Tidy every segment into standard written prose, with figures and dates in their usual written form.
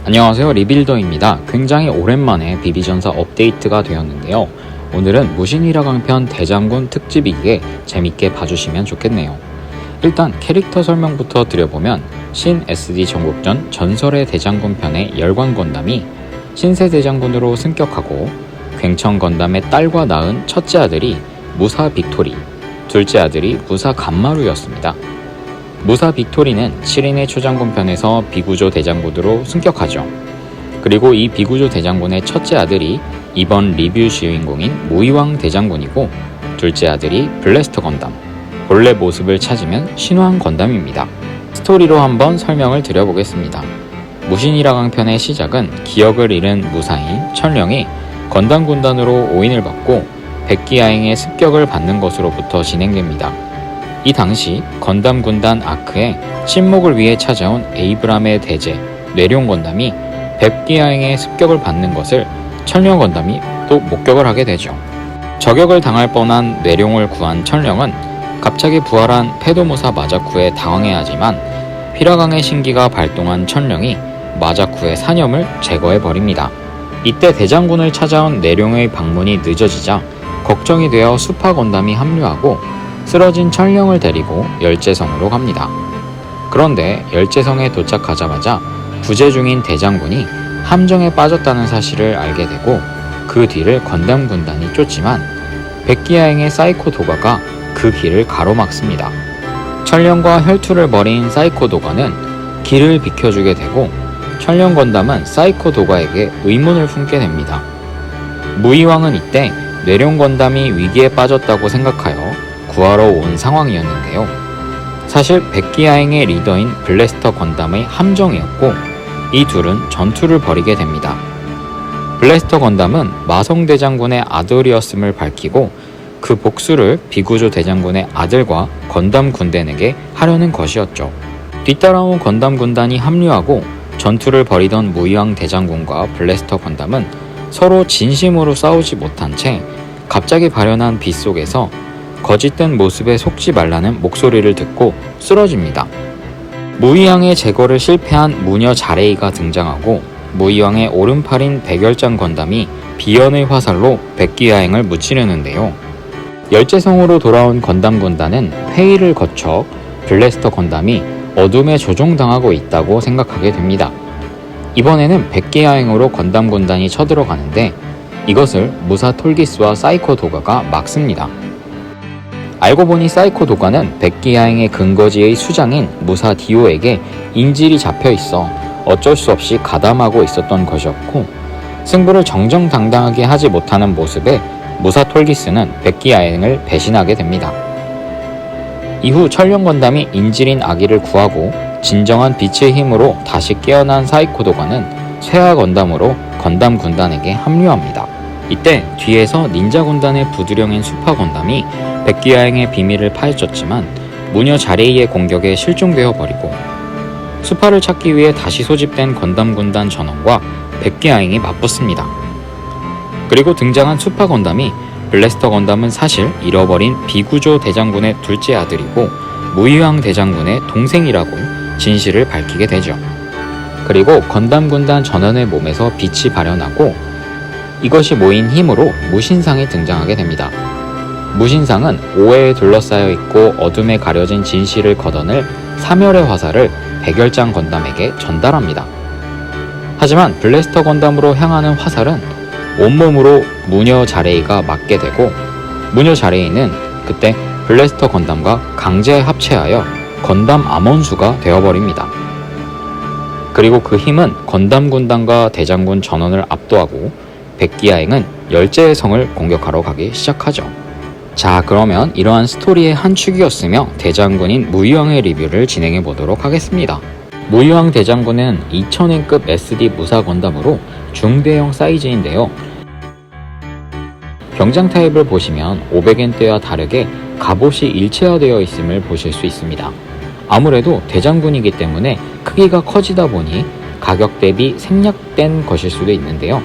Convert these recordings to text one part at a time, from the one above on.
안녕하세요, 리빌더입니다. 굉장히 오랜만에 비비전사 업데이트가 되었는데요. 오늘은 무신이라 강편 대장군 특집이기에 재밌게 봐주시면 좋겠네요. 일단 캐릭터 설명부터 드려보면 신 SD 전국전 전설의 대장군 편의 열관 건담이 신세 대장군으로 승격하고 굉청 건담의 딸과 낳은 첫째 아들이 무사 빅토리, 둘째 아들이 무사 간마루였습니다. 무사 빅토리는 7인의 초장군 편에서 비구조 대장군으로 승격하죠. 그리고 이 비구조 대장군의 첫째 아들이 이번 리뷰 주인공인 무이왕 대장군이고, 둘째 아들이 블래스터 건담, 본래 모습을 찾으면 신왕 건담입니다. 스토리로 한번 설명을 드려보겠습니다. 무신이라 강편의 시작은 기억을 잃은 무사인 천령이 건담 군단으로 오인을 받고 백기야행의 습격을 받는 것으로부터 진행됩니다. 이 당시 건담 군단 아크에 침묵을 위해 찾아온 에이브람의 대제 뇌룡 건담이 백기야행의 습격을 받는 것을 천령 건담이 또 목격을 하게 되죠. 저격을 당할 뻔한 뇌룡을 구한 천령은 갑자기 부활한 페도무사 마자쿠에 당황해하지만 피라강의 신기가 발동한 천령이 마자쿠의 사념을 제거해버립니다. 이때 대장군을 찾아온 뇌룡의 방문이 늦어지자 걱정이 되어 수파 건담이 합류하고 쓰러진 천령을 데리고 열제성으로 갑니다. 그런데 열제성에 도착하자마자 부재 중인 대장군이 함정에 빠졌다는 사실을 알게 되고 그 뒤를 건담 군단이 쫓지만 백기야행의 사이코 도가가 그 길을 가로막습니다. 천령과 혈투를 벌인 사이코 도가는 길을 비켜주게 되고 천령 건담은 사이코 도가에게 의문을 품게 됩니다. 무이왕은 이때 뇌룡 건담이 위기에 빠졌다고 생각하여 구하러 온 상황이었는데요. 사실 백기야행의 리더인 블래스터 건담의 함정이었고 이 둘은 전투를 벌이게 됩니다. 블래스터 건담은 마성 대장군의 아들이었음을 밝히고 그 복수를 비구조 대장군의 아들과 건담 군단에게 하려는 것이었죠. 뒤따라온 건담 군단이 합류하고 전투를 벌이던 무이왕 대장군과 블래스터 건담은 서로 진심으로 싸우지 못한 채 갑자기 발현한 빛 속에서 거짓된 모습에 속지 말라는 목소리를 듣고 쓰러집니다. 무이왕의 제거를 실패한 무녀 자레이가 등장하고 무이왕의 오른팔인 백열장 건담이 비연의 화살로 백기야행을 묻히려는데요. 열제성으로 돌아온 건담 군단은 회의를 거쳐 블래스터 건담이 어둠에 조종당하고 있다고 생각하게 됩니다. 이번에는 백기야행으로 건담 군단이 쳐들어가는데 이것을 무사 톨기스와 사이코 도가가 막습니다. 알고 보니 사이코 도가는 백기야행의 근거지의 수장인 무사 디오에게 인질이 잡혀 있어 어쩔 수 없이 가담하고 있었던 것이었고, 승부를 정정당당하게 하지 못하는 모습에 무사 톨기스는 백기야행을 배신하게 됩니다. 이후 천령 건담이 인질인 아기를 구하고 진정한 빛의 힘으로 다시 깨어난 사이코 도가는 쇠화 건담으로 건담 군단에게 합류합니다. 이때 뒤에서 닌자 군단의 부두령인 수파 건담이 백기야행의 비밀을 파헤쳤지만 무녀 자레이의 공격에 실종되어 버리고 수파를 찾기 위해 다시 소집된 건담 군단 전원과 백기야행이 맞붙습니다. 그리고 등장한 수파 건담이 블래스터 건담은 사실 잃어버린 비구조 대장군의 둘째 아들이고 무이왕 대장군의 동생이라고 진실을 밝히게 되죠. 그리고 건담 군단 전원의 몸에서 빛이 발현하고 이것이 모인 힘으로 무신상이 등장하게 됩니다. 무신상은 오해에 둘러싸여 있고 어둠에 가려진 진실을 걷어낼 사멸의 화살을 백열장 건담에게 전달합니다. 하지만 블래스터 건담으로 향하는 화살은 온몸으로 무녀 자레이가 맞게 되고 무녀 자레이는 그때 블래스터 건담과 강제 합체하여 건담 암원수가 되어버립니다. 그리고 그 힘은 건담 군단과 대장군 전원을 압도하고 백기야행은 열제의 성을 공격하러 가기 시작하죠. 자, 그러면 이러한 스토리의 한 축이었으며 대장군인 무이왕의 리뷰를 진행해 보도록 하겠습니다. 무이왕 대장군은 2000엔급 SD 무사 건담으로 중대형 사이즈인데요. 병장 타입을 보시면 500엔대와 다르게 갑옷이 일체화되어 있음을 보실 수 있습니다. 아무래도 대장군이기 때문에 크기가 커지다 보니 가격 대비 생략된 것일 수도 있는데요.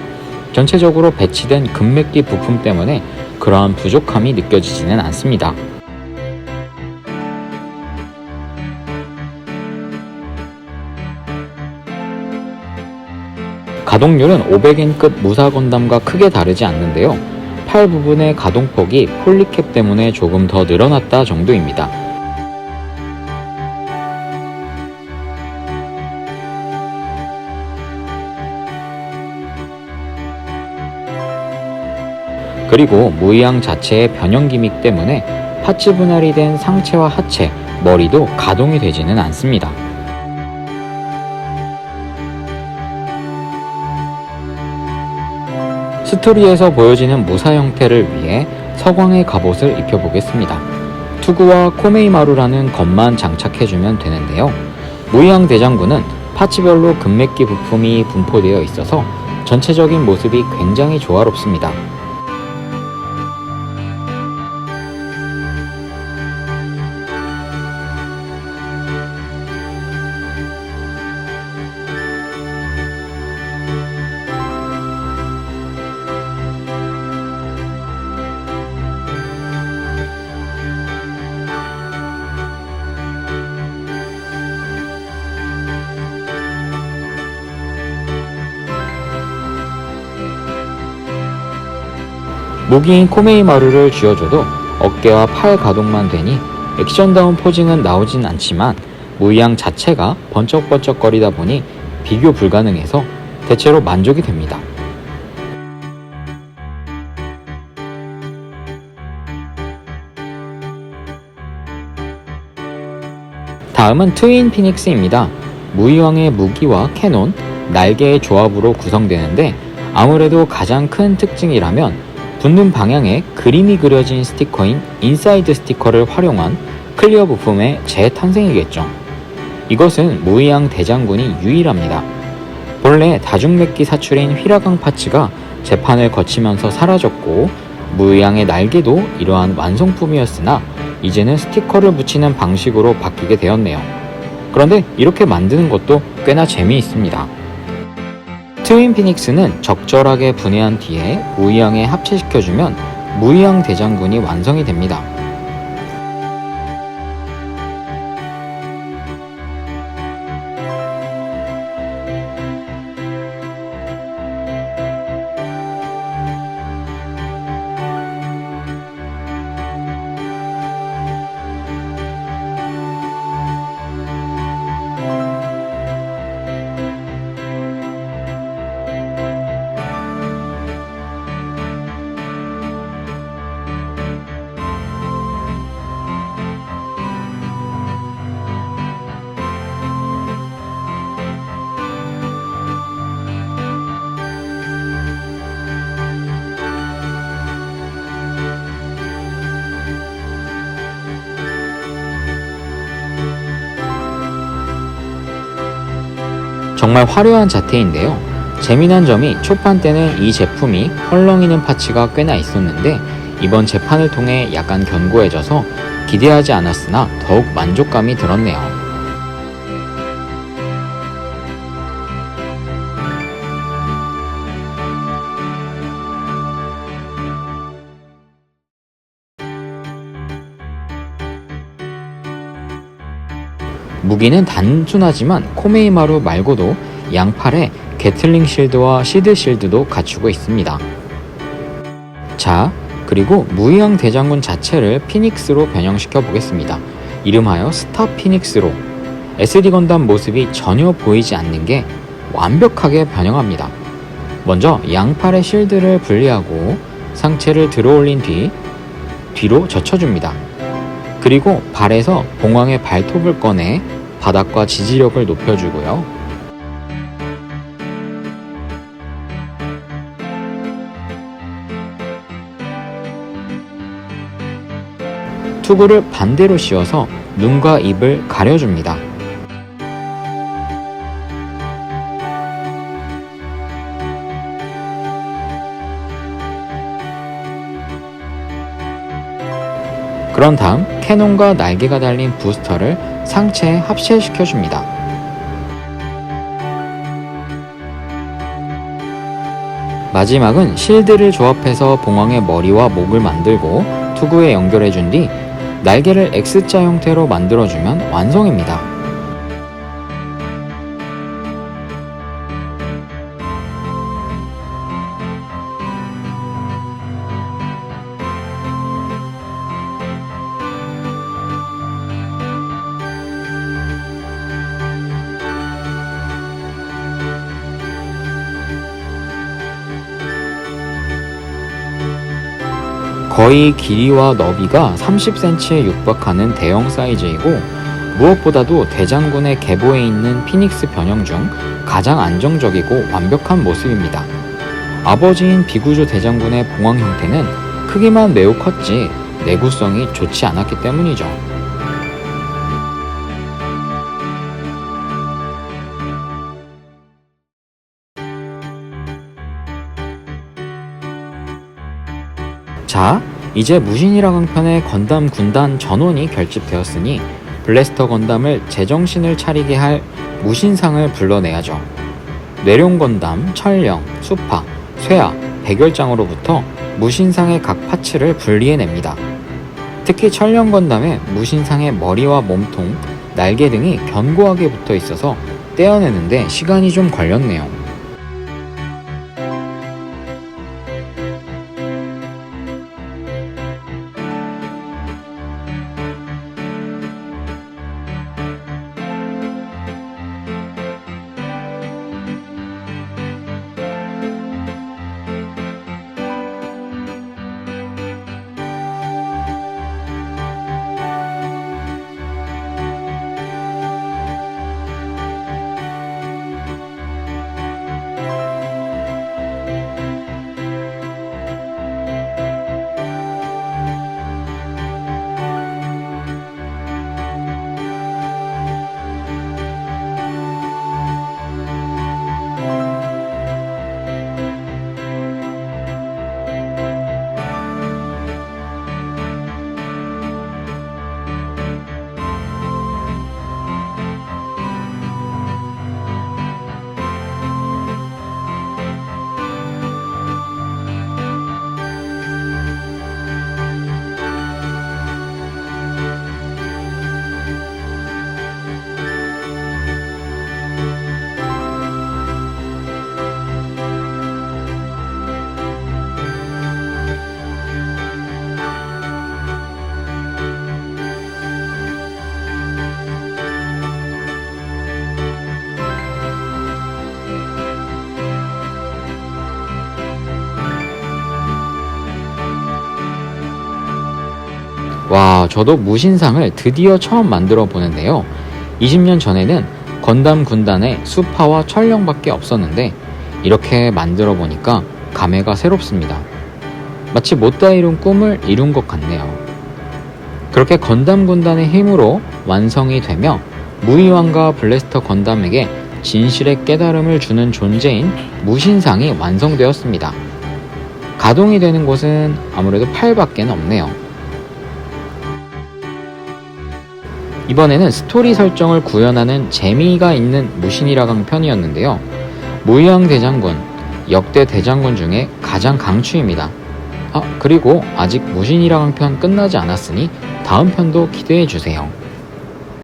전체적으로 배치된 금맥기 부품 때문에 그러한 부족함이 느껴지지는 않습니다. 가동률은 500N급 무사 건담과 크게 다르지 않는데요. 팔 부분의 가동폭이 폴리캡 때문에 조금 더 늘어났다 정도입니다. 그리고 무이항 자체의 변형 기믹 때문에 파츠 분할이 된 상체와 하체, 머리도 가동이 되지는 않습니다. 스토리에서 보여지는 무사 형태를 위해 서광의 갑옷을 입혀보겠습니다. 투구와 코메이마루라는 것만 장착해주면 되는데요. 무이항 대장군은 파츠별로 금맥기 부품이 분포되어 있어서 전체적인 모습이 굉장히 조화롭습니다. 무기인 코메이마루를 쥐어줘도 어깨와 팔 가동만 되니 액션다운 포징은 나오진 않지만 무이항 자체가 번쩍번쩍거리다 보니 비교 불가능해서 대체로 만족이 됩니다. 다음은 트윈 피닉스입니다. 무이항의 무기와 캐논, 날개의 조합으로 구성되는데 아무래도 가장 큰 특징이라면 붙는 방향에 그림이 그려진 스티커인 인사이드 스티커를 활용한 클리어 부품의 재탄생이겠죠. 이것은 무이항 대장군이 유일합니다. 본래 다중맥기 사출인 휘라강 파츠가 재판을 거치면서 사라졌고 무이항의 날개도 이러한 완성품이었으나 이제는 스티커를 붙이는 방식으로 바뀌게 되었네요. 그런데 이렇게 만드는 것도 꽤나 재미있습니다. 트윈 피닉스는 적절하게 분해한 뒤에 무이항에 합체시켜주면 무이항 대장군이 완성이 됩니다. 정말 화려한 자태인데요. 재미난 점이 초판 때는 이 제품이 헐렁이는 파츠가 꽤나 있었는데 이번 재판을 통해 약간 견고해져서 기대하지 않았으나 더욱 만족감이 들었네요. 무기는 단순하지만 코메이마루 말고도 양팔에 게틀링 실드와 시드 실드도 갖추고 있습니다. 자, 그리고 무이항 대장군 자체를 피닉스로 변형시켜 보겠습니다. 이름하여 스타 피닉스로 SD 건담 모습이 전혀 보이지 않는 게 완벽하게 변형합니다. 먼저 양팔의 실드를 분리하고 상체를 들어올린 뒤로 젖혀줍니다. 그리고 발에서 봉황의 발톱을 꺼내 바닥과 지지력을 높여주고요. 투구를 반대로 씌워서 눈과 입을 가려줍니다. 그런 다음 캐논과 날개가 달린 부스터를 상체에 합체시켜줍니다. 마지막은 실드를 조합해서 봉황의 머리와 목을 만들고 투구에 연결해준 뒤 날개를 X자 형태로 만들어주면 완성입니다. 거의 길이와 너비가 30cm에 육박하는 대형 사이즈이고 무엇보다도 대장군의 계보에 있는 피닉스 변형 중 가장 안정적이고 완벽한 모습입니다. 아버지인 비구조 대장군의 봉황 형태는 크기만 매우 컸지 내구성이 좋지 않았기 때문이죠. 자, 이제 무신이라 강편의 건담 군단 전원이 결집되었으니 블래스터 건담을 제정신을 차리게 할 무신상을 불러내야죠. 뇌룡 건담, 철령, 수파, 쇠하, 백열장으로부터 무신상의 각 파츠를 분리해냅니다. 특히 철령 건담의 무신상의 머리와 몸통, 날개 등이 견고하게 붙어 있어서 떼어내는데 시간이 좀 걸렸네요. 와, 저도 무신상을 드디어 처음 만들어 보는데요. 20년 전에는 건담 군단에 수파와 철령밖에 없었는데 이렇게 만들어 보니까 감회가 새롭습니다. 마치 못다 이룬 꿈을 이룬 것 같네요. 그렇게 건담 군단의 힘으로 완성이 되며 무이왕과 블래스터 건담에게 진실의 깨달음을 주는 존재인 무신상이 완성되었습니다. 가동이 되는 곳은 아무래도 팔밖에 없네요. 이번에는 스토리 설정을 구현하는 재미가 있는 무신이라 강편이었는데요. 무이왕 대장군, 역대 대장군 중에 가장 강추입니다. 그리고 아직 무신이라 강편 끝나지 않았으니 다음 편도 기대해주세요.